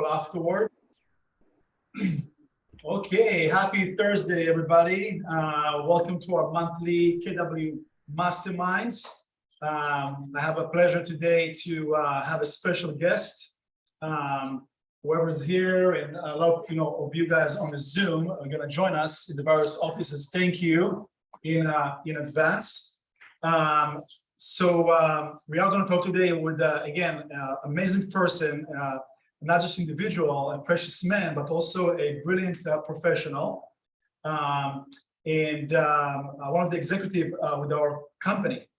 Afterward. Okay, happy Thursday, everybody. Welcome to our monthly KW Masterminds. I have a pleasure today to have a special guest. Whoever's here and a lot of you guys on the Zoom are going to join us in the various offices. Thank you in advance. We are going to talk today with again amazing person. Not just individual and precious man, but also a brilliant professional, and one of the executive with our company,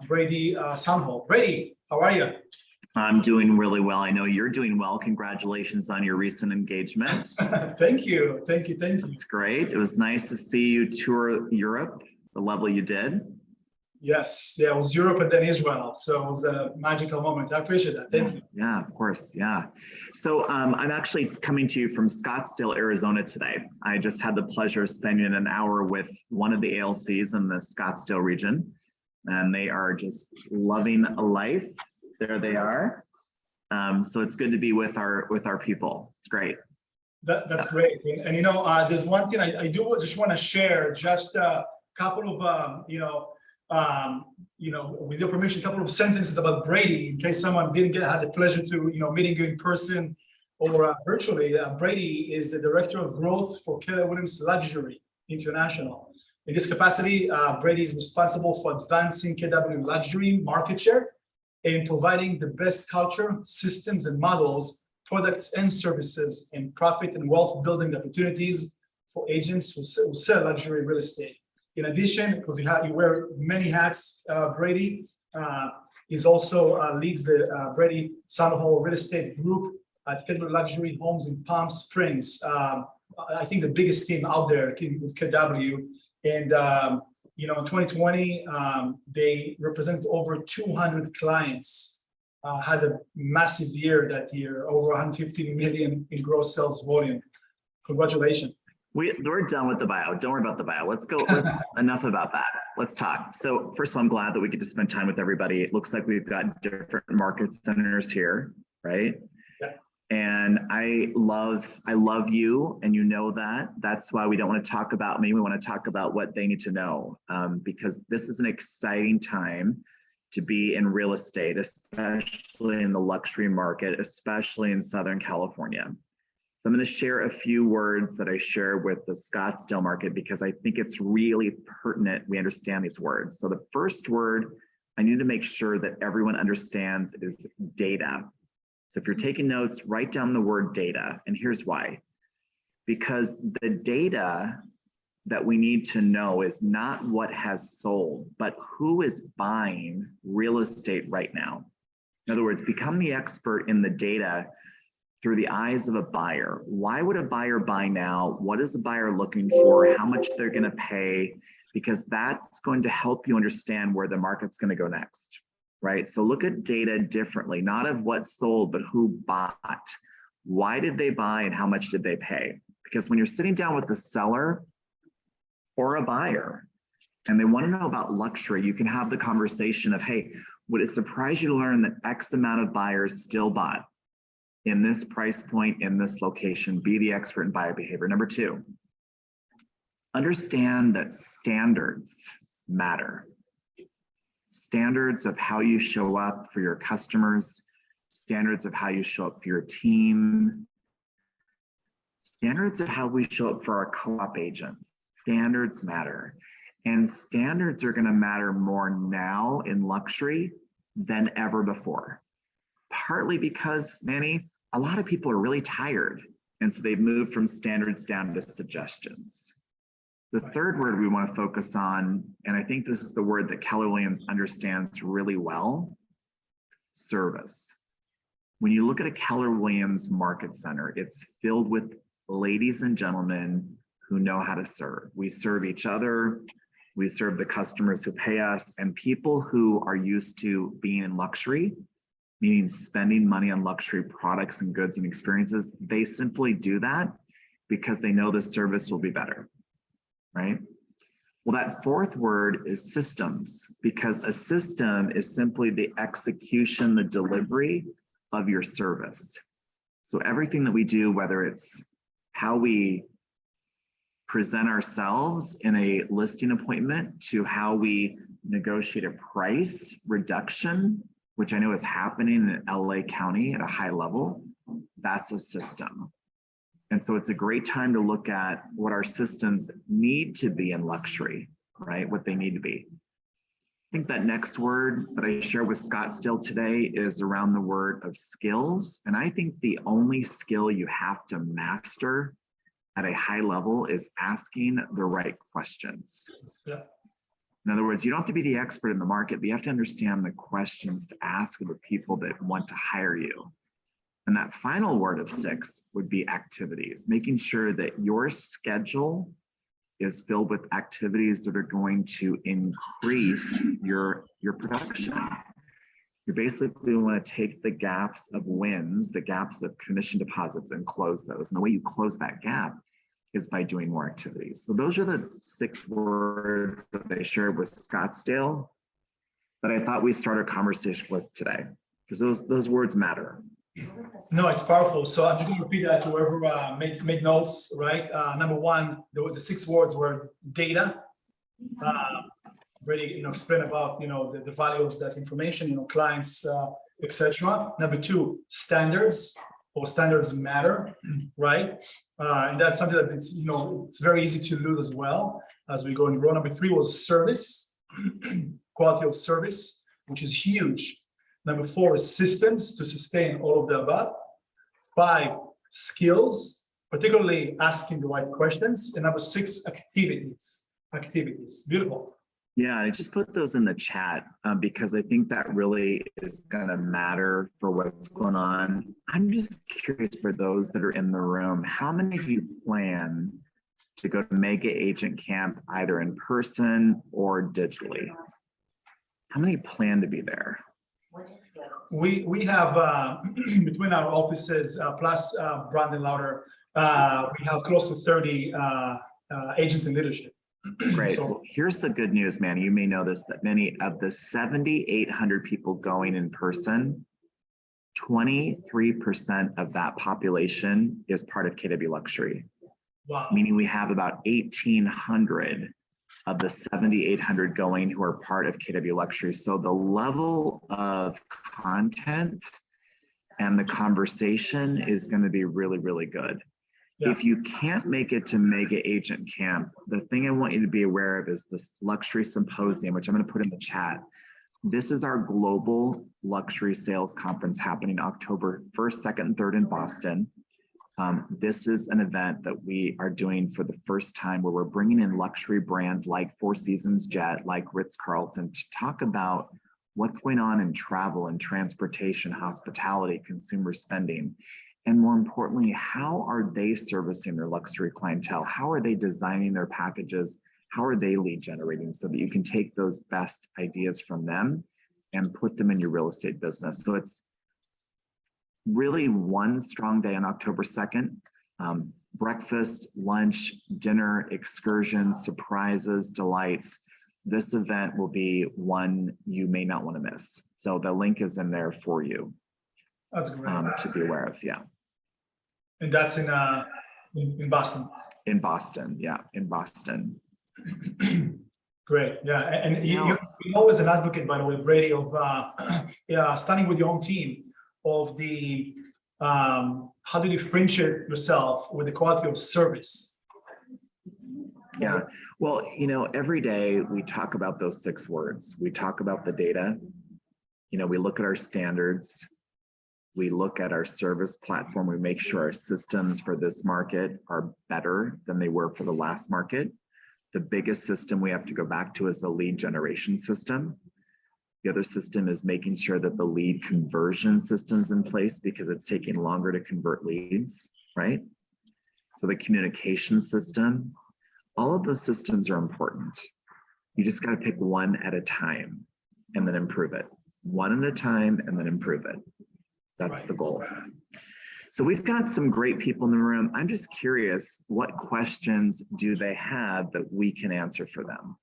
Brady Sandahl. Brady, how are you? I'm doing really well. I know you're doing well. Congratulations on your recent engagement. Thank you. It's great. It was nice to see you tour Europe the level you did. Yes, yeah, it was Europe and then Israel. So it was a magical moment. I appreciate that. Thank you. Yeah, of course. Yeah. So I'm actually coming to you from Scottsdale, Arizona today. I just had the pleasure of spending an hour with one of the ALCs in the Scottsdale region, and they are just loving life. There they are. So it's good to be with our people. It's great. That's great. And there's one thing I do just want to share, just a couple of with your permission, a couple of sentences about Brady, in case someone didn't had the pleasure to, meeting you in person or virtually. Brady is the Director of Growth for Keller Williams Luxury International. In this capacity, Brady is responsible for advancing KW luxury market share and providing the best culture, systems, and models, products and services, and profit and wealth building opportunities for agents who sell luxury real estate. In addition, because you wear many hats, Brady is also leads the Brady Sandahl Real Estate Group at Keller Luxury Homes in Palm Springs. I think the biggest team out there with KW. And in 2020, they represent over 200 clients. Had a massive year that year, over 150 million in gross sales volume. Congratulations. We're done with the bio. Don't worry about the bio. Enough about that. Let's talk. So first of all, I'm glad that we get to spend time with everybody. It looks like we've got different market centers here, right? Yeah. And I love you, and you know that. That's why we don't want to talk about me. We want to talk about what they need to know, because this is an exciting time to be in real estate, especially in the luxury market, especially in Southern California. I'm going to share a few words that I share with the Scottsdale market because I think it's really pertinent we understand these words. So the first word I need to make sure that everyone understands is data. So if you're taking notes, write down the word data. And here's why. Because the data that we need to know is not what has sold, but who is buying real estate right now. In other words, become the expert in the data through the eyes of a buyer. Why would a buyer buy now? What is the buyer looking for? How much they're going to pay? Because that's going to help you understand where the market's going to go next, right? So look at data differently, not of what sold, but who bought. Why did they buy and how much did they pay? Because when you're sitting down with a seller or a buyer and they want to know about luxury, you can have the conversation of, hey, would it surprise you to learn that X amount of buyers still bought in this price point, in this location? Be the expert in buyer behavior. Number two, understand that standards matter. Standards of how you show up for your customers, standards of how you show up for your team, standards of how we show up for our co-op agents. Standards matter. And standards are going to matter more now in luxury than ever before. Partly because, Manny, a lot of people are really tired, and so they've moved from standards down to suggestions. The third word we want to focus on, and I think this is the word that Keller Williams understands really well, service. When you look at a Keller Williams market center, it's filled with ladies and gentlemen who know how to serve. We serve each other, we serve the customers who pay us, and people who are used to being in luxury, meaning spending money on luxury products and goods and experiences. They simply do that because they know the service will be better, right? Well, that fourth word is systems, because a system is simply the execution, the delivery of your service. So everything that we do, whether it's how we present ourselves in a listing appointment to how we negotiate a price reduction, which I know is happening in LA County at a high level, that's a system. And so it's a great time to look at what our systems need to be in luxury, right? What they need to be. I think that next word that I share with Scottsdale today is around the word of skills. And I think the only skill you have to master at a high level is asking the right questions. Yeah. In other words, you don't have to be the expert in the market, but you have to understand the questions to ask of the people that want to hire you. And that final word of 6 would be activities, making sure that your schedule is filled with activities that are going to increase your production. You basically want to take the gaps of wins, the gaps of commission deposits, and close those. And the way you close that gap is by doing more activities. So those are the 6 words that I shared with Scottsdale that I thought we'd start our conversation with today, because those words matter. No, it's powerful. So I'm just going to repeat that to whoever make notes, right? Number 1, the 6 words were data. Really, explain about, the value of that information, clients, etc. Number 2, standards, or standards matter, right? And that's something that it's very easy to lose as well as we go and grow. Number 3 was service, quality of service, which is huge. Number 4 is systems to sustain all of the above. 5, skills, particularly asking the right questions. And number 6, activities. Beautiful. Yeah, I just put those in the chat because I think that really is going to matter for what's going on. I'm just curious for those that are in the room, how many of you plan to go to Mega Agent Camp either in person or digitally? How many plan to be there? We have between our offices plus Brandon Lauder, we have close to 30 agents in leadership. Great. So, well, here's the good news, man. You may know this, that many of the 7,800 people going in person, 23% of that population is part of KW Luxury. wow. Meaning we have about 1,800 of the 7,800 going who are part of KW Luxury. So the level of content and the conversation is going to be really, really good. Yeah. If you can't make it to Mega Agent Camp, the thing I want you to be aware of is this Luxury Symposium, which I'm going to put in the chat. This is our global luxury sales conference happening October 1st, 2nd, and 3rd in Boston. This is an event that we are doing for the first time where we're bringing in luxury brands like Four Seasons Jet, like Ritz-Carlton, to talk about what's going on in travel and transportation, hospitality, consumer spending. And more importantly, how are they servicing their luxury clientele? How are they designing their packages? How are they lead generating so that you can take those best ideas from them and put them in your real estate business? So it's really one strong day on October 2nd. Breakfast, lunch, dinner, excursions, surprises, delights. This event will be one you may not want to miss. So the link is in there for you. That's great. To be aware of, yeah. And that's in Boston. In Boston, yeah, in Boston. Great, yeah, and you're always an advocate, by the way, Brady, of starting with your own team, of the how do you differentiate yourself with the quality of service? Yeah, well, every day we talk about those 6 words. We talk about the data. We look at our standards. We look at our service platform. We make sure our systems for this market are better than they were for the last market. The biggest system we have to go back to is the lead generation system. The other system is making sure that the lead conversion system's in place because it's taking longer to convert leads, right? So the communication system, all of those systems are important. You just got to pick one at a time and then improve it. One at a time and then improve it. That's the goal. So we've got some great people in the room. I'm just curious, what questions do they have that we can answer for them?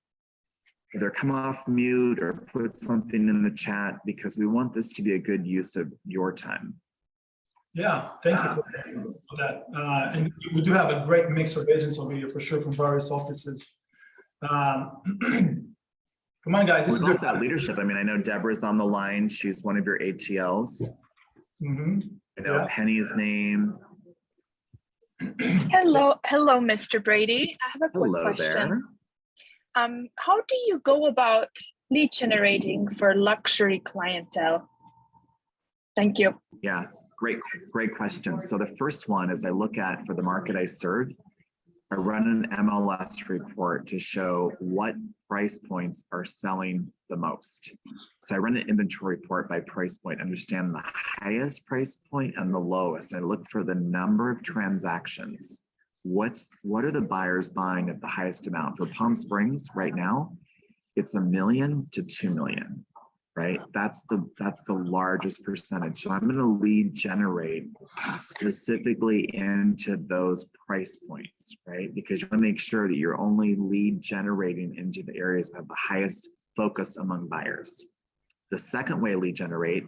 Either come off mute or put something in the chat because we want this to be a good use of your time. Yeah, thank you for that. And we do have a great mix of agents over here for sure from various offices. Come on, guys. This We've is also had leadership. I mean, I know Deborah's on the line. She's one of your ATLs. I know Penny's name. Hello, Mr. Brady. I have a quick question. There. How do you go about lead generating for luxury clientele? Thank you. Yeah, great question. So the first one is I look at, for the market I serve, I run an MLS report to show what price points are selling the most. So I run an inventory report by price point, understand the highest price point and the lowest. And I look for the number of transactions. What are the buyers buying at the highest amount? For Palm Springs right now, it's $1 million to $2 million, right? That's the largest percentage. So I'm going to lead generate specifically into those price points, right? Because you want to make sure that you're only lead generating into the areas of the highest focus among buyers. The second way I lead generate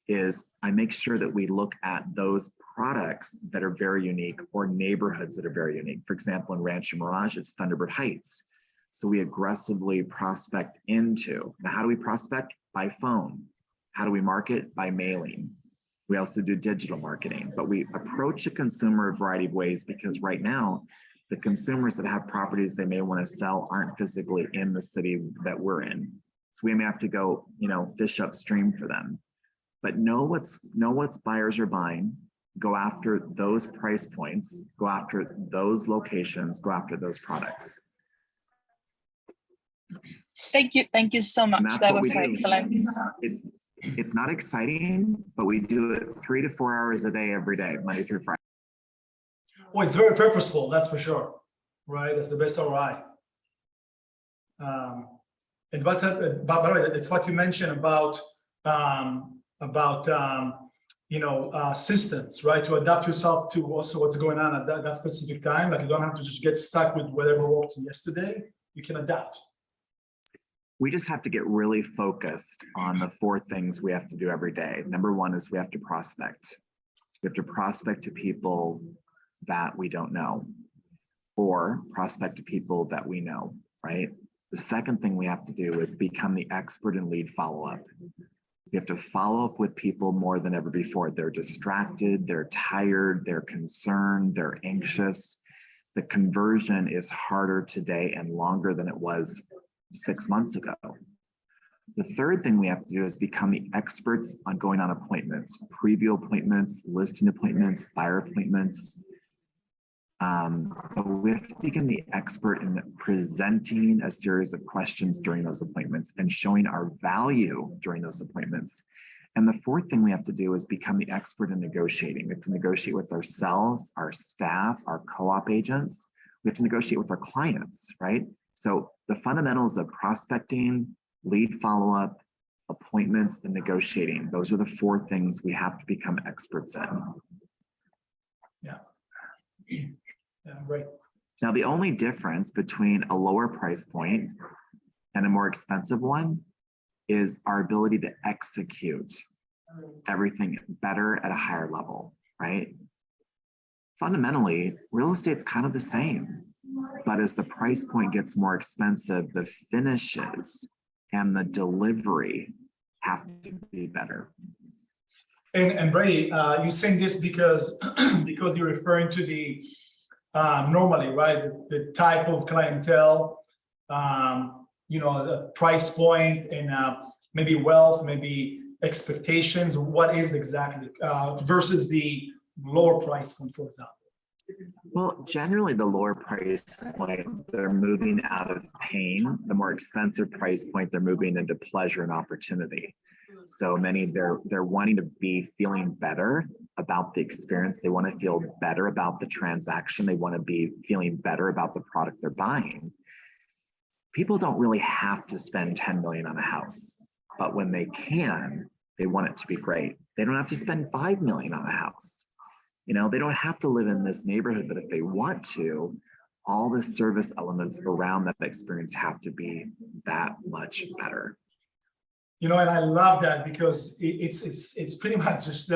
is I make sure that we look at those products that are very unique or neighborhoods that are very unique. For example, in Rancho Mirage, it's Thunderbird Heights. So we aggressively prospect into. Now, how do we prospect? By phone. How do we market? By mailing. We also do digital marketing, but we approach a consumer a variety of ways because right now, the consumers that have properties they may want to sell aren't physically in the city that we're in. So we may have to go, fish upstream for them. But know what's buyers are buying, go after those price points, go after those locations, go after those products. Thank you so much. That was excellent. It's not exciting, but we do it 3 to 4 hours a day, every day, Monday through Friday. Well, it's very purposeful, that's for sure, right? That's the best ROI. And by the way, it's what you mentioned about systems, right? To adapt yourself to also what's going on at that specific time. Like you don't have to just get stuck with whatever worked yesterday. You can adapt. We just have to get really focused on the 4 things we have to do every day. Number 1 is we have to prospect. We have to prospect to people that we don't know, or prospect to people that we know, right? The second thing we have to do is become the expert in lead follow-up. We have to follow up with people more than ever before. They're distracted, they're tired, they're concerned, they're anxious. The conversion is harder today and longer than it was 6 months ago. The third thing we have to do is become the experts on going on appointments, preview appointments, listing appointments, buyer appointments. But we have to become the expert in presenting a series of questions during those appointments and showing our value during those appointments. And the fourth thing we have to do is become the expert in negotiating. We have to negotiate with ourselves, our staff, our co-op agents. We have to negotiate with our clients, right? So the fundamentals of prospecting, lead follow-up, appointments, and negotiating, those are the 4 things we have to become experts in. Yeah. Yeah, right. Now, the only difference between a lower price point and a more expensive one is our ability to execute everything better at a higher level, right? Fundamentally, real estate's kind of the same, but as the price point gets more expensive, the finishes and the delivery have to be better. And Brady, you're saying this because you're referring to the normally, right? The type of clientele, the price point, and maybe wealth, maybe expectations. What is it exactly versus the lower price point, for example? Well, generally the lower price point, they're moving out of pain. The more expensive price point, they're moving into pleasure and opportunity. So many, they're wanting to be feeling better about the experience. They want to feel better about the transaction. They want to be feeling better about the product they're buying. People don't really have to spend 10 million on a house, but when they can, they want it to be great. They don't have to spend 5 million on a house. They don't have to live in this neighborhood, but if they want to, all the service elements around that experience have to be that much better. And I love that because it's pretty much just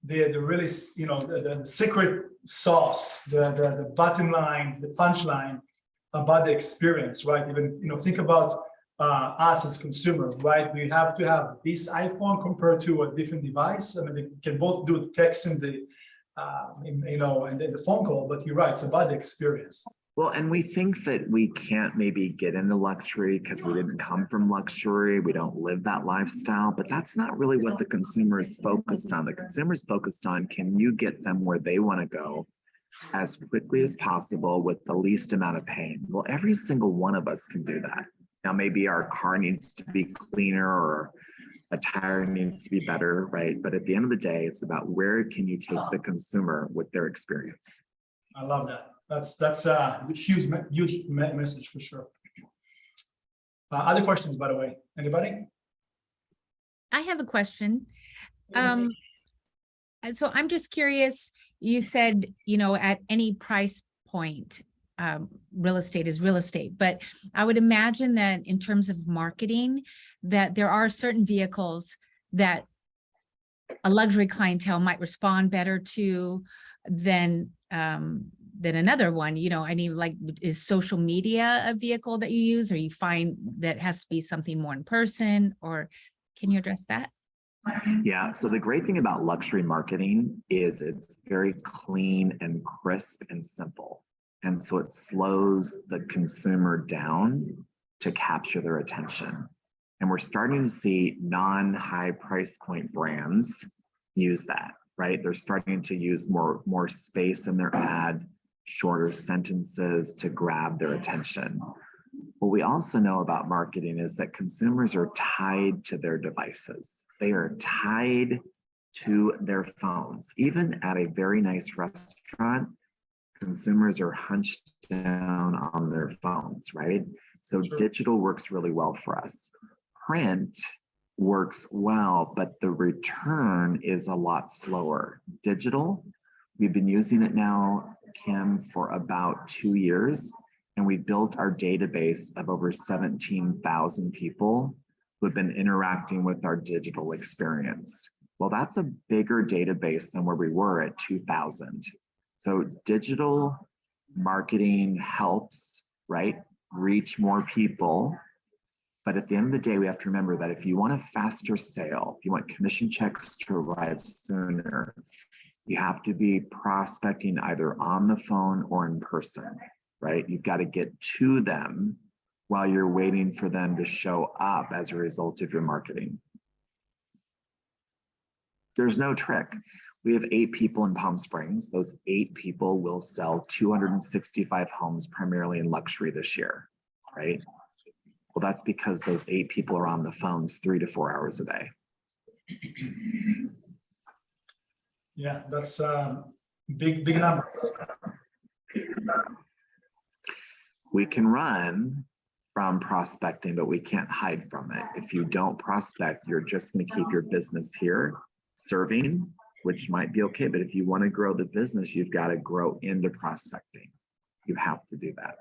the really, you know, the secret sauce, the bottom line, the punchline about the experience, right? Even, you know, think about us as consumers, right? We have to have this iPhone compared to a different device. I mean, they can both do the text and the, you know, and then the phone call, but you're right, it's about the experience. Well, and we think that we can't maybe get into luxury because we didn't come from luxury. We don't live that lifestyle, but that's not really what the consumer is focused on. The consumer is focused on, can you get them where they want to go as quickly as possible with the least amount of pain? Well, every single one of us can do that. Now, maybe our car needs to be cleaner or a tire needs to be better, right? But at the end of the day, it's about where can you take the consumer with their experience. I love that. That's a huge message for sure. Other questions, by the way, anybody? I have a question. So I'm just curious, you said, you know, at any price point, real estate is real estate, but I would imagine that in terms of marketing, that there are certain vehicles that a luxury clientele might respond better to than another one. You know, I mean, like, is social media a vehicle that you use, or you find that it has to be something more in person, or can you address that? Yeah, so the great thing about luxury marketing is it's very clean and crisp and simple. And so it slows the consumer down to capture their attention. And we're starting to see non-high price point brands use that, right? They're starting to use more space in their ad, shorter sentences to grab their attention. What we also know about marketing is that consumers are tied to their devices. They are tied to their phones. Even at a very nice restaurant, consumers are hunched down on their phones, right? So digital works really well for us. Print works well, but the return is a lot slower. Digital, we've been using it now, Kim, for about 2 years, and we built our database of over 17,000 people who have been interacting with our digital experience. Well, that's a bigger database than where we were at 2000. So digital marketing helps, right, reach more people. But at the end of the day, we have to remember that if you want a faster sale, if you want commission checks to arrive sooner, you have to be prospecting either on the phone or in person, right? You've got to get to them while you're waiting for them to show up as a result of your marketing. There's no trick. We have 8 people in Palm Springs. Those 8 people will sell 265 homes primarily in luxury this year, right? Well, that's because those 8 people are on the phones 3 to 4 hours a day. Yeah, that's big number. We can run from prospecting, but we can't hide from it. If you don't prospect, you're just going to keep your business here serving, which might be okay. But if you want to grow the business, you've got to grow into prospecting. You have to do that.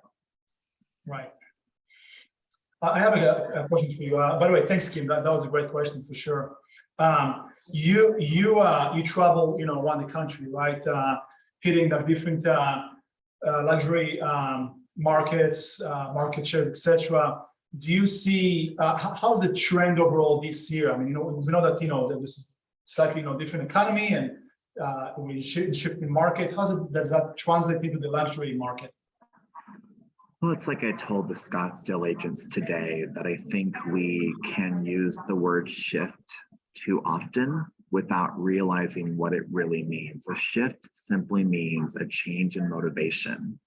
Right. I have a question for you. By the way, thanks, Kim. That was a great question for sure. You travel, you know, around the country, right? Hitting the different luxury markets, market share, etc. Do you see how's the trend overall this year? I mean, you know, we know that, you know, there was slightly, you know, different economy and we shifting market. Does that translate into the luxury market? Well, it's like I told the Scottsdale agents today that I think we can use the word shift too often without realizing what it really means. A shift simply means a change in motivation.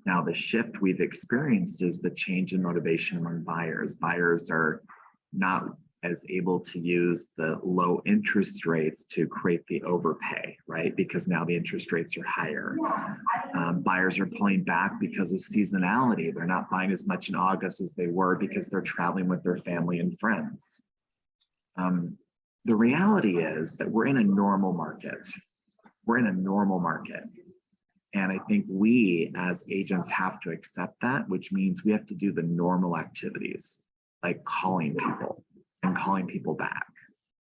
Now, the shift we've experienced is the change in motivation among buyers. Buyers are not as able to use the low interest rates to create the overpay, right? Because now the interest rates are higher. Buyers are pulling back because of seasonality. They're not buying as much in August as they were because they're traveling with their family and friends. The reality is that we're in a normal market. We're in a normal market. And I think we as agents have to accept that, which means we have to do the normal activities like calling people and calling people back,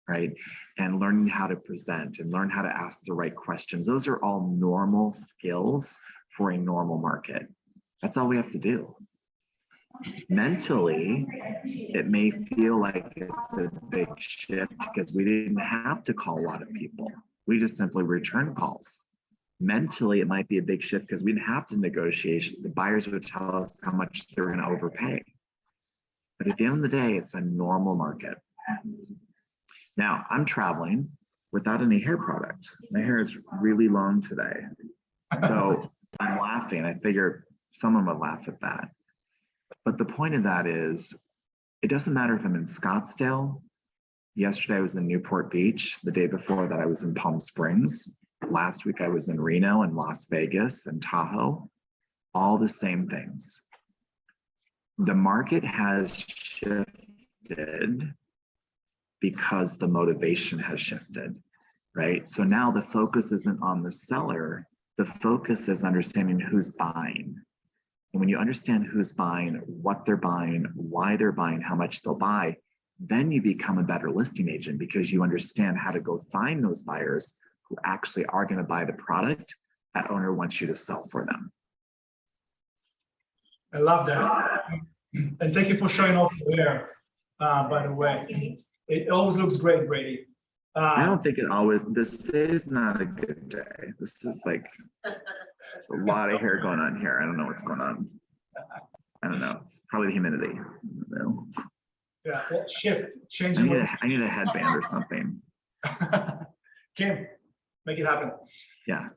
right? And learning how to present and learn how to ask the right questions. Those are all normal skills for a normal market. That's all we have to do. Mentally, it may feel like it's a big shift because we didn't have to call a lot of people. We just simply return calls. Mentally, it might be a big shift because we didn't have to negotiate. The buyers would tell us how much they're going to overpay. But at the end of the day, it's a normal market. Now, I'm traveling without any hair product. My hair is really long today. So I'm laughing. I figure someone would laugh at that. But the point of that is, it doesn't matter if I'm in Scottsdale. Yesterday I was in Newport Beach. The day before that I was in Palm Springs. Last week I was in Reno and Las Vegas and Tahoe. All the same things. The market has shifted because the motivation has shifted, right? So now the focus isn't on the seller. The focus is understanding who's buying. And when you understand who's buying, what they're buying, why they're buying, how much they'll buy, then you become a better listing agent because you understand how to go find those buyers who actually are going to buy the product that owner wants you to sell for them. I love that. And thank you for showing off there, by the way. It always looks great, Brady. I don't think it always, this is not a good day. This is like a lot of hair going on here. I don't know what's going on. I don't know. It's probably the humidity. Yeah, well, shift, I changing. need a headband or something. Kim, make it happen. Yeah.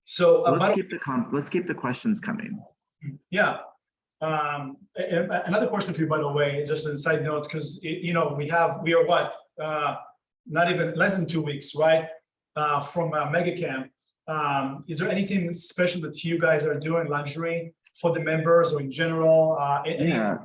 So let's keep the questions coming. yeah. Another question for you, by the way, just as a side note, because we are what, not even less than 2 weeks, right? From Mega Camp. Is there anything special that you guys are doing luxury for the members or in general? Yeah,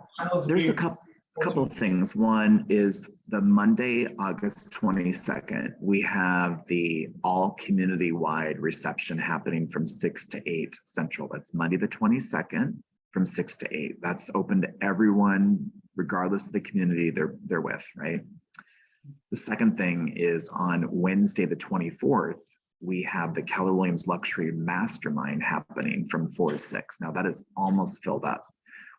there's a couple of things. One is the Monday, August 22nd, we have the all community-wide reception happening from 6 to 8 Central. That's Monday the 22nd from 6 to 8. That's open to everyone, regardless of the community they're with, right? The second thing is on Wednesday the 24th, we have the Keller Williams Luxury Mastermind happening from 4 to 6. Now that is almost filled up.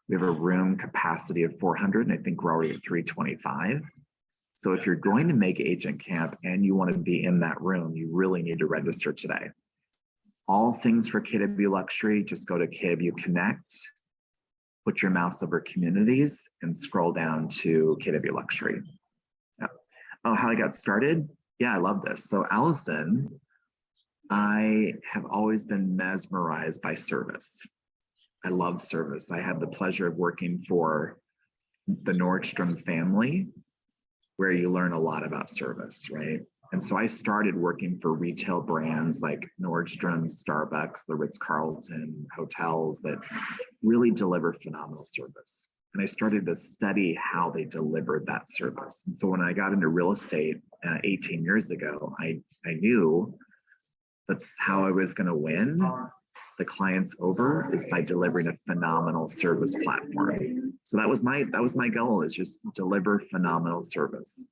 We have a room capacity of 400, and I think we're already at 325. So if you're going to make Agent Camp and you want to be in that room, you really need to register today. All things for KW Luxury, just go to KW Connect, put your mouse over communities, and scroll down to KW Luxury. Yeah. Oh, how I got started? Yeah, I love this. So Allison, I have always been mesmerized by service. I love service. I had the pleasure of working for the Nordstrom family, where you learn a lot about service, right? And so I started working for retail brands like Nordstrom, Starbucks, the Ritz-Carlton, hotels that really deliver phenomenal service. And I started to study how they delivered that service. And so when I got into real estate 18 years ago, I knew that how I was going to win the clients over is by delivering a phenomenal service platform. So that was my goal, is just deliver phenomenal service.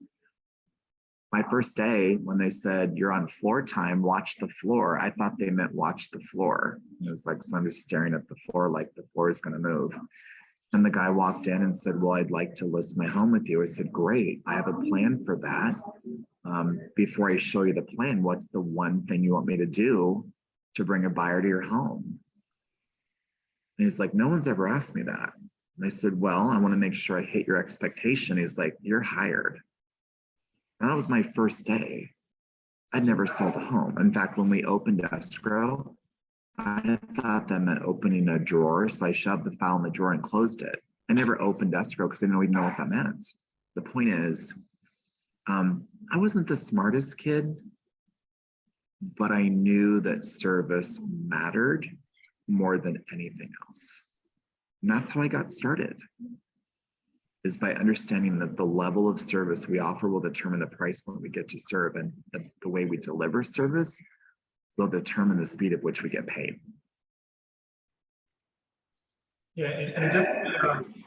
My first day, when they said, you're on floor time, watch the floor, I thought they meant watch the floor. It was like, so I'm just staring at the floor like the floor is going to move. And the guy walked in and said, well, I'd like to list my home with you. I said, great, I have a plan for that. Before I show you the plan, what's the one thing you want me to do to bring a buyer to your home? And he's like, no one's ever asked me that. And I said, well, I want to make sure I hit your expectation. He's like, you're hired. And that was my first day. I'd never sold a home. In fact, when we opened escrow, I thought that meant opening a drawer. So I shoved the file in the drawer and closed it. I never opened escrow because I didn't even know what that meant. The point is, I wasn't the smartest kid, but I knew that service mattered more than anything else. And that's how I got started, is by understanding that the level of service we offer will determine the price point we get to serve, and the way we deliver service will determine the speed at which we get paid. Yeah, and it definitely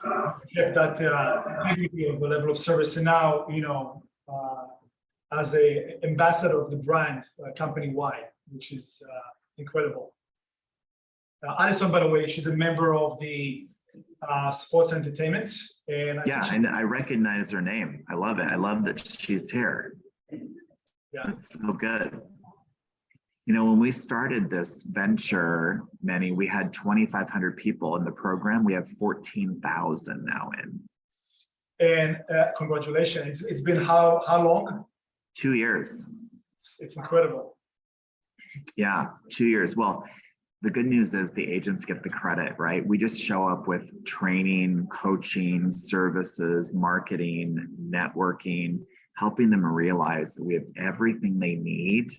kept that integrity of the level of service, and now, as a ambassador of the brand company-wide, which is incredible. Alison, by the way, she's a member of the sports entertainment, and and I recognize her name. I love it. I love that she's here. Yeah, it's so good. When we started this venture, Manny, we had 2,500 people in the program. We have 14,000 now in. And congratulations. It's been how long? 2 years. It's incredible. Yeah, 2 years. Well, the good news is the agents get the credit, right? We just show up with training, coaching, services, marketing, networking, helping them realize that we have everything they need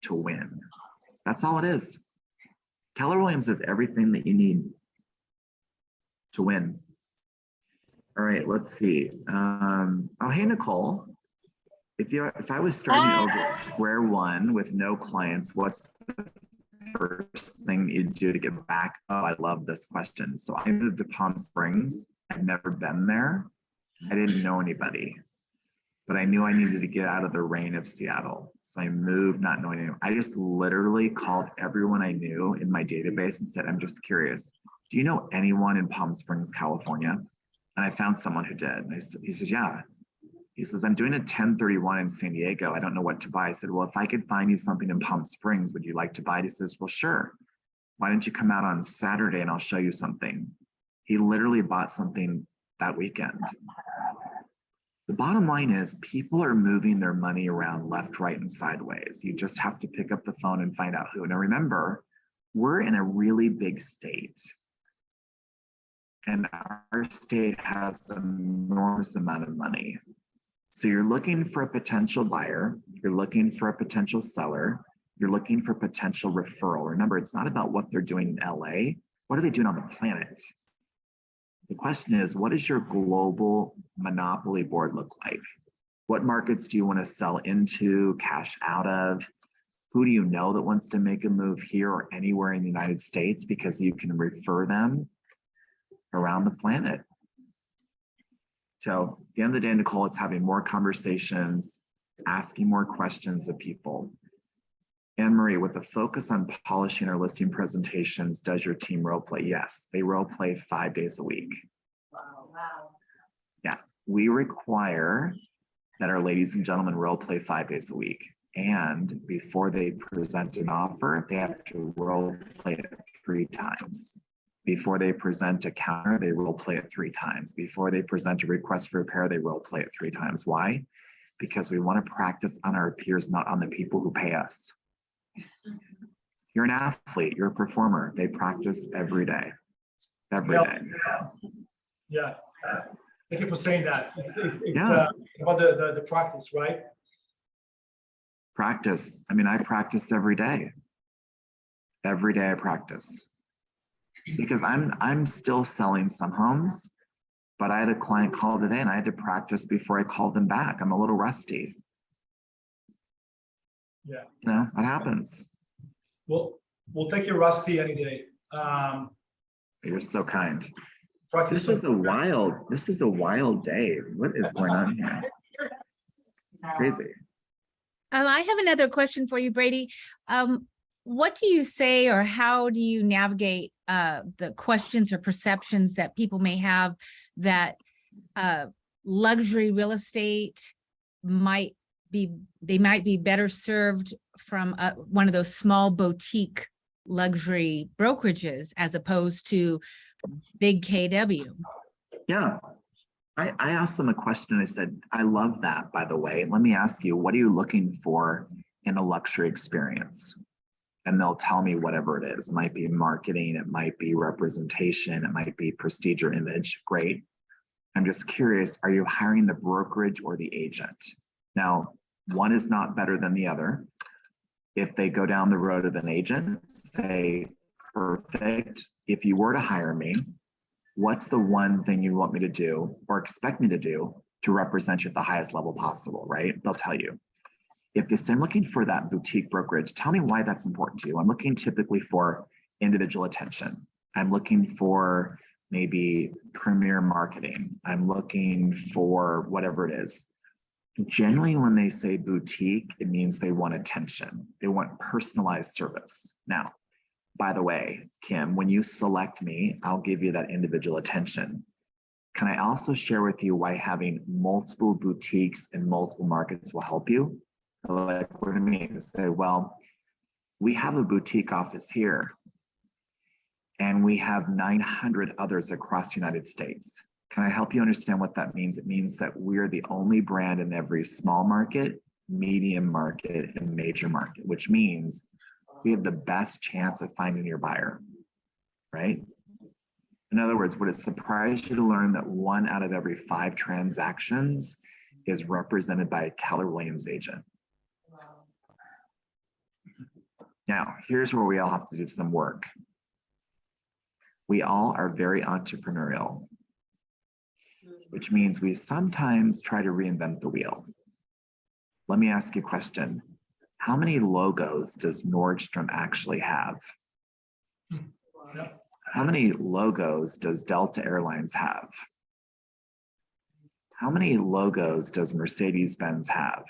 to win. That's all it is. Keller Williams has everything that you need to win. All right, let's see. Oh, hey, Nicole. If I was starting over at square one with no clients, what's the first thing you'd do to get back? Oh, I love this question. So I moved to Palm Springs. I'd never been there. I didn't know anybody, but I knew I needed to get out of the rain of Seattle. So I moved not knowing anyone. I just literally called everyone I knew in my database and said, I'm just curious. Do you know anyone in Palm Springs, California? And I found someone who did. And he says, yeah. He says, I'm doing a 1031 in San Diego. I don't know what to buy. I said, well, if I could find you something in Palm Springs, would you like to buy it? He says, well, sure. Why don't you come out on Saturday and I'll show you something? He literally bought something that weekend. The bottom line is people are moving their money around left, right, and sideways. You just have to pick up the phone and find out who. Now remember, we're in a really big state. And our state has an enormous amount of money. So you're looking for a potential buyer, you're looking for a potential seller, you're looking for potential referral. Remember, it's not about what they're doing in LA. What are they doing on the planet? The question is, what does your global monopoly board look like? What markets do you want to sell into, cash out of? Who do you know that wants to make a move here or anywhere in the United States because you can refer them around the planet? So at the end of the day, Nicole, it's having more conversations, asking more questions of people. Anne-Marie, with a focus on polishing our listing presentations, does your team role play? Yes, they role play 5 days a week. Wow. Yeah, we require that our ladies and gentlemen role play 5 days a week. And before they present an offer, they have to role play it 3 times. Before they present a counter, they role play it 3 times. Before they present a request for repair, they role play it 3 times. Why? Because we want to practice on our peers, not on the people who pay us. You're an athlete, you're a performer. They practice every day. Every day. Yeah. Thank you for saying that. Yeah. About the practice, right? Practice. I mean, I practice every day. Every day I practice. Because I'm still selling some homes, but I had a client call today and I had to practice before I called them back. I'm a little rusty. Yeah. You know, what happens? We'll take your rusty any day. You're so kind. Practice. This is a wild day. What is going on here? Crazy. I have another question for you, Brady. What do you say, or how do you navigate the questions or perceptions that people may have that luxury real estate might be better served from one of those small boutique luxury brokerages as opposed to big KW? Yeah. I asked them a question. I said, I love that, by the way. Let me ask you, what are you looking for in a luxury experience? And they'll tell me whatever it is. It might be marketing, it might be representation, it might be prestige or image. Great. I'm just curious, are you hiring the brokerage or the agent? Now, one is not better than the other. If they go down the road of an agent, say, perfect. If you were to hire me, what's the one thing you want me to do or expect me to do to represent you at the highest level possible, right? They'll tell you. If they say, I'm looking for that boutique brokerage, tell me why that's important to you. I'm looking typically for individual attention. I'm looking for maybe premier marketing. I'm looking for whatever it is. Generally, when they say boutique, it means they want attention. They want personalized service. Now, by the way, Kim, when you select me, I'll give you that individual attention. Can I also share with you why having multiple boutiques in multiple markets will help you? Like, what do you mean? Say, well, we have a boutique office here, and we have 900 others across the United States. Can I help you understand what that means? It means that we're the only brand in every small market, medium market, and major market, which means we have the best chance of finding your buyer, right? In other words, would it surprise you to learn that 1 out of every 5 transactions is represented by a Keller Williams agent? Now, here's where we all have to do some work. We all are very entrepreneurial, which means we sometimes try to reinvent the wheel. Let me ask you a question. How many logos does Nordstrom actually have? How many logos does Delta Airlines have? How many logos does Mercedes-Benz have?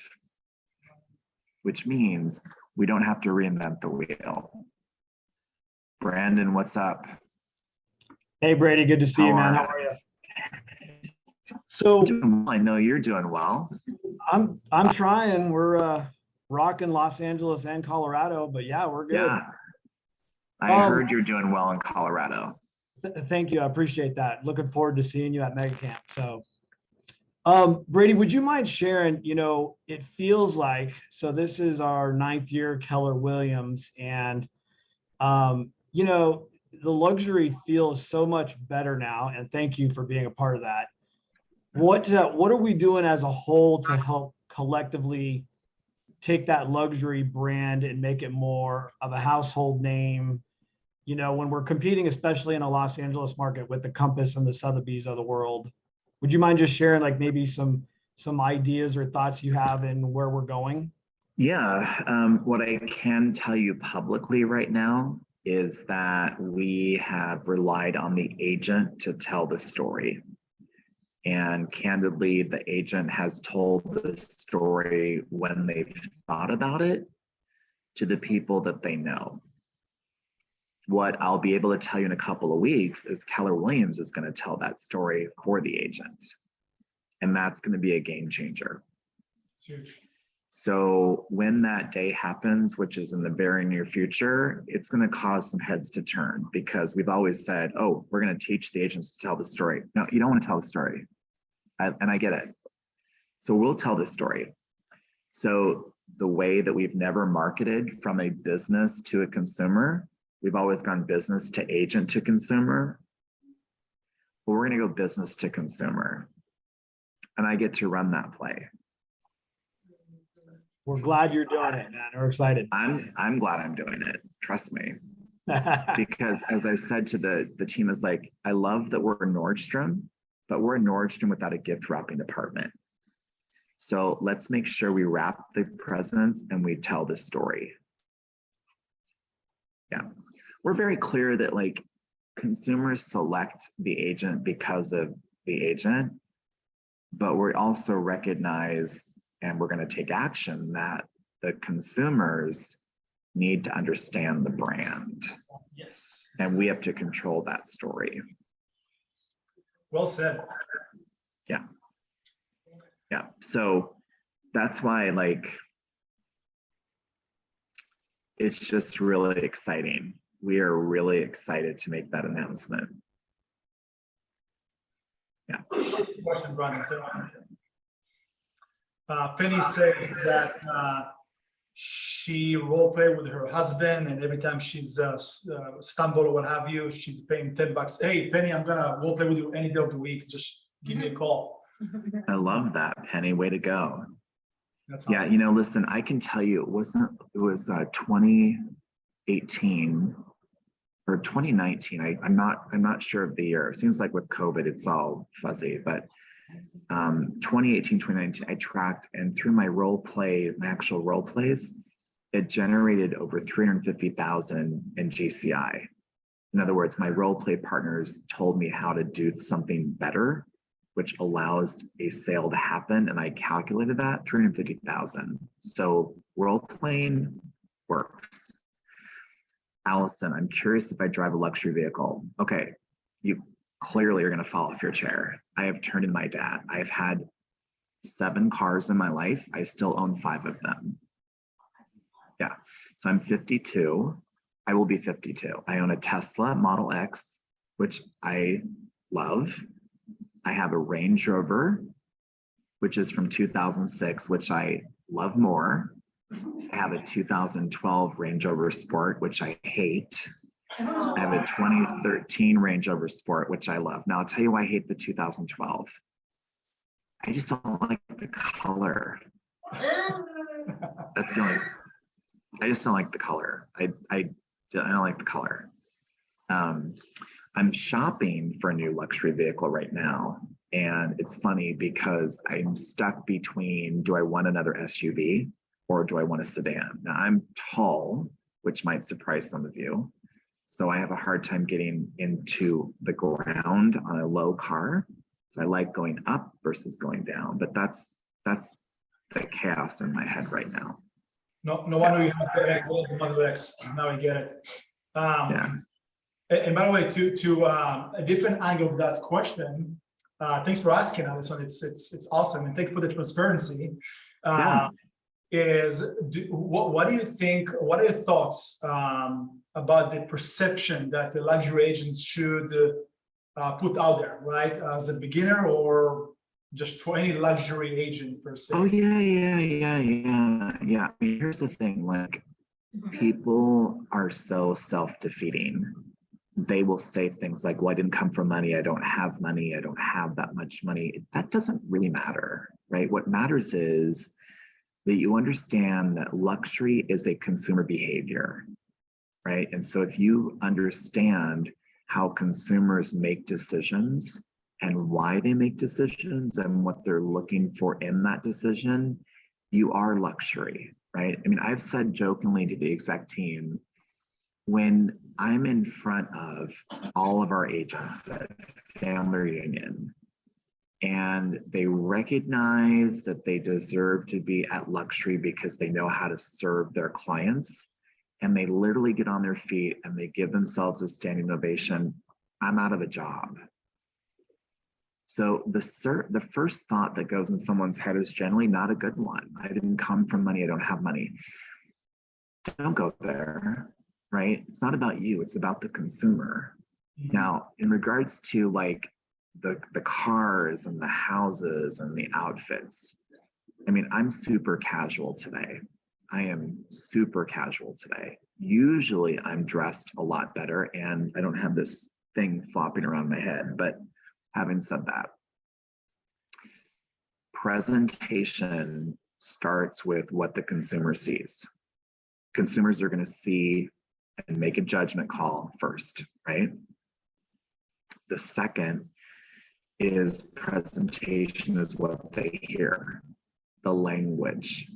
Which means we don't have to reinvent the wheel. Brandon, what's up? Hey, Brady, good to see you, man. How are you? So I know you're doing well. I'm trying. We're rocking Los Angeles and Colorado, but yeah, we're good. Yeah. I heard you're doing well in Colorado. Thank you. I appreciate that. Looking forward to seeing you at MegaCamp. So Brady, would you mind sharing, it feels like, so this is our 9th year Keller Williams, and the luxury feels so much better now, and thank you for being a part of that. What are we doing as a whole to help collectively take that luxury brand and make it more of a household name? When we're competing, especially in a Los Angeles market with the Compass and the Sotheby's of the world, would you mind just sharing like maybe some ideas or thoughts you have in where we're going? Yeah, what I can tell you publicly right now is that we have relied on the agent to tell the story. And candidly, the agent has told the story when they've thought about it to the people that they know. What I'll be able to tell you in a couple of weeks is Keller Williams is going to tell that story for the agent. And that's going to be a game changer. So when that day happens, which is in the very near future, it's going to cause some heads to turn, because we've always said, oh, we're going to teach the agents to tell the story. No, you don't want to tell the story. And I get it. So we'll tell the story. So the way that we've never marketed from a business to a consumer, we've always gone business to agent to consumer. But we're going to go business to consumer. And I get to run that play. We're glad you're doing it, man. We're excited. I'm glad I'm doing it. Trust me. Because as I said to the team, is like, I love that we're Nordstrom, but we're a Nordstrom without a gift wrapping department. So let's make sure we wrap the presents and we tell the story. Yeah. We're very clear that like consumers select the agent because of the agent, but we also recognize, and we're going to take action, that the consumers need to understand the brand. Yes. And we have to control that story. Well said. Yeah. Yeah. So that's why, like, it's just really exciting. We are really excited to make that announcement. Yeah. Question, Brian. Penny said that she role played with her husband, and every time she's stumbled or what have you, she's paying $10. Hey, Penny, I'm gonna role play with you any day of the week. Just give me a call. I love that, Penny. Way to go. That's Yeah, awesome. listen, I can tell you it was 2018 or 2019. I'm not sure of the year. It seems like with COVID, it's all fuzzy, but 2018, 2019, I tracked, and through my my actual role plays, it generated over 350,000 in GCI. In other words, my role play partners told me how to do something better, which allows a sale to happen. And I calculated that 350,000. So role playing works. Allison, I'm curious if I drive a luxury vehicle. Okay, you clearly are going to fall off your chair. I have turned in my dad. I've had 7 cars in my life. I still own 5 of them. Yeah, so I'm 52. I will be 52. I own a Tesla Model X, which I love. I have a Range Rover, which is from 2006, which I love more. I have a 2012 Range Rover Sport, which I hate. I have a 2013 Range Rover Sport, which I love. Now I'll tell you why I hate the 2012. I just don't like the color. That's the only, I just don't like the color. I don't like the color. I'm shopping for a new luxury vehicle right now. And it's funny because I'm stuck between, do I want another SUV or do I want a sedan? Now I'm tall, which might surprise some of you. So I have a hard time getting into the ground on a low car. So I like going up versus going down, but that's the chaos in my head right now. No wonder you have the Model X. Now I get it. Yeah. And by the way, to a different angle of that question, thanks for asking, Alison. It's awesome, and thank you for the transparency. Yeah. What do you think? What are your thoughts about the perception that the luxury agents should put out there, right, as a beginner or just for any luxury agent per se? Oh yeah. I mean, here's the thing, like people are so self-defeating. They will say things like, well, I didn't come from money. I don't have money. I don't have that much money. That doesn't really matter, right? What matters is that you understand that luxury is a consumer behavior, right? And so if you understand how consumers make decisions and why they make decisions and what they're looking for in that decision, you are luxury, right? I mean, I've said jokingly to the exec team, when I'm in front of all of our agents at family reunion and they recognize that they deserve to be at luxury because they know how to serve their clients, and they literally get on their feet and they give themselves a standing ovation, I'm out of a job. So the first thought that goes in someone's head is generally not a good one. I didn't come from money. I don't have money. Don't go there, right? It's not about you. It's about the consumer. Now, in regards to like the cars and the houses and the outfits, I mean, I'm super casual today. I am super casual today. Usually I'm dressed a lot better and I don't have this thing flopping around my head. But having said that, presentation starts with what the consumer sees. Consumers are going to see and make a judgment call first, right? The second is presentation is what they hear, the language,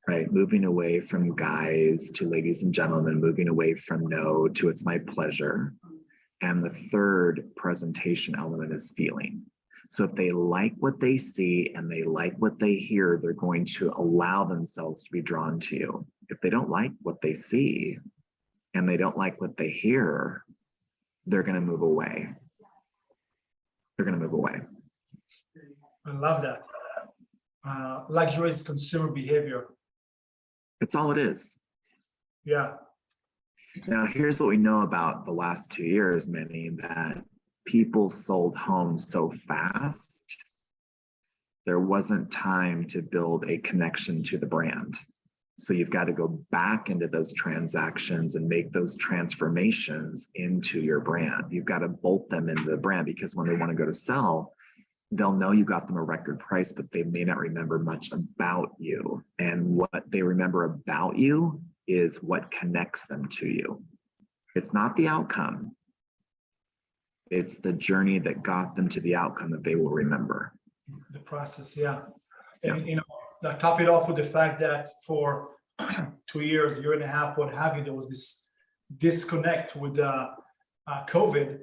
right? Moving away from guys to ladies and gentlemen, moving away from no to it's my pleasure. And the third presentation element is feeling. So if they like what they see and they like what they hear, they're going to allow themselves to be drawn to you. If they don't like what they see and they don't like what they hear, they're going to move away. They're going to move away. I love that. Luxury is consumer behavior. That's all it is. Yeah. Now, here's what we know about the last 2 years, Manny, that people sold homes so fast, there wasn't time to build a connection to the brand. So you've got to go back into those transactions and make those transformations into your brand. You've got to bolt them into the brand, because when they want to go to sell, they'll know you got them a record price, but they may not remember much about you. And what they remember about you is what connects them to you. It's not the outcome. It's the journey that got them to the outcome that they will remember. The process, yeah. And you know, I top it off with the fact that for 2 years, year and a half, what have you, there was this disconnect with COVID.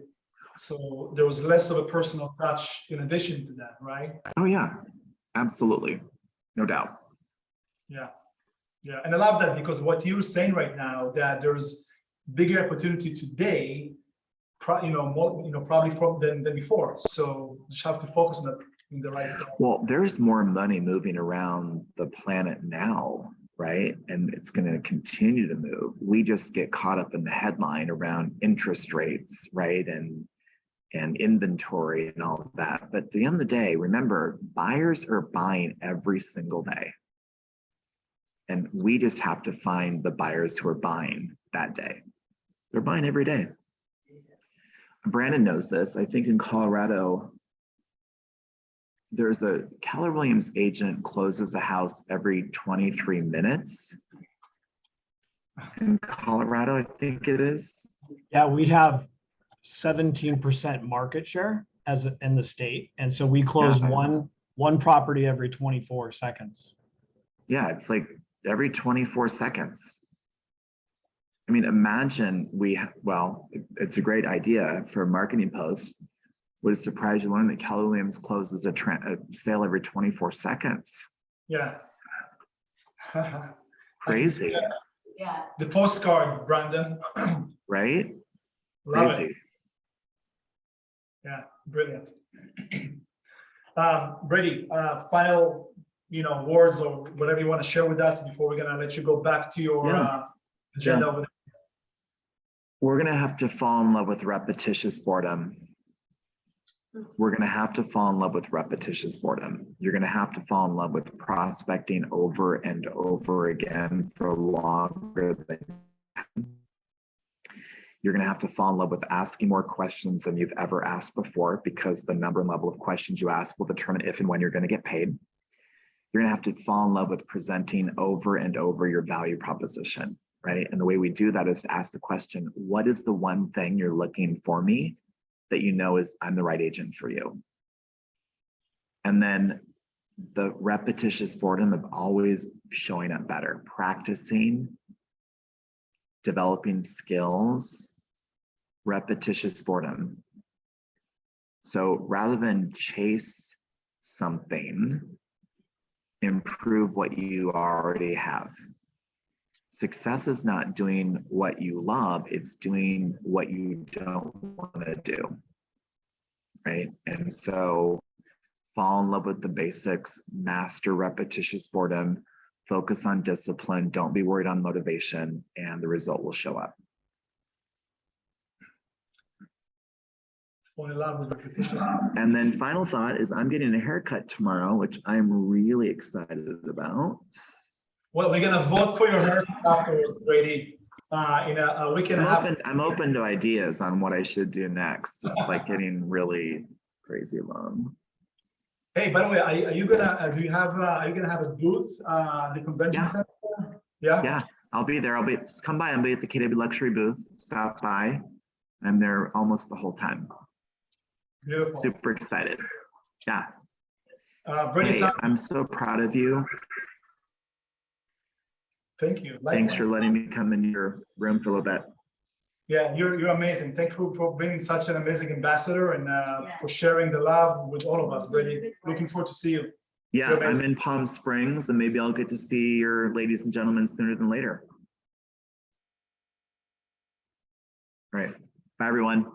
So there was less of a personal touch in addition to that, right? Oh yeah, absolutely. No doubt. Yeah. Yeah. And I love that because what you're saying right now, that there's bigger opportunity today, more, probably than before. So you just have to focus on that in the right time. Well, there's more money moving around the planet now, right? And it's going to continue to move. We just get caught up in the headline around interest rates, right? And inventory and all of that. But at the end of the day, remember, buyers are buying every single day. And we just have to find the buyers who are buying that day. They're buying every day. Brandon knows this. I think in Colorado, there's a Keller Williams agent closes a house every 23 minutes. In Colorado, I think it is. Yeah, we have 17% market share in the state. And so we close one property every 24 seconds. Yeah, it's like every 24 seconds. I mean, imagine it's a great idea for a marketing post. Would it surprise you to learn that Keller Williams closes a sale every 24 seconds? Yeah. Crazy. Yeah. The postcard, Brandon. Right? Love Crazy. it. Yeah, brilliant. Brady, final, words or whatever you want to share with us before we're gonna let you go back to your agenda over there. We're gonna have to fall in love with repetitious boredom. We're gonna have to fall in love with repetitious boredom. You're gonna have to fall in love with prospecting over and over again for longer than. You're going to have to fall in love with asking more questions than you've ever asked before, because the number and level of questions you ask will determine if and when you're going to get paid. You're going to have to fall in love with presenting over and over your value proposition, right? And the way we do that is to ask the question, what is the one thing you're looking for me that you know is I'm the right agent for you? And then the repetitious boredom of always showing up better, practicing, developing skills, repetitious boredom. So rather than chase something, improve what you already have. Success is not doing what you love, it's doing what you don't want to do, right? And so fall in love with the basics, master repetitious boredom, focus on discipline, don't be worried on motivation, and the result will show up. Fall in love with repetitious. And then final thought is I'm getting a haircut tomorrow, which I'm really excited about. Well, we're gonna vote for your haircut afterwards, Brady. In a week and a half. I'm open to ideas on what I should do next. It's like getting really crazy long. Hey, by the way, are you gonna are you gonna have a booth at the convention center? Yeah. Yeah, I'll be there. Come by. I'll be at the KW Luxury booth. Stop by. I'm there almost the whole time. Beautiful. Super excited. Yeah. Brady, Hey, I'm so proud of you. Thank you. Thanks for letting me come in your room for a little bit. Yeah, you're amazing. Thank you for being such an amazing ambassador and for sharing the love with all of us, Brady. Looking forward to see you. Yeah, I'm in Palm Springs, and maybe I'll get to see your ladies and gentlemen sooner than later. All right. Bye, everyone.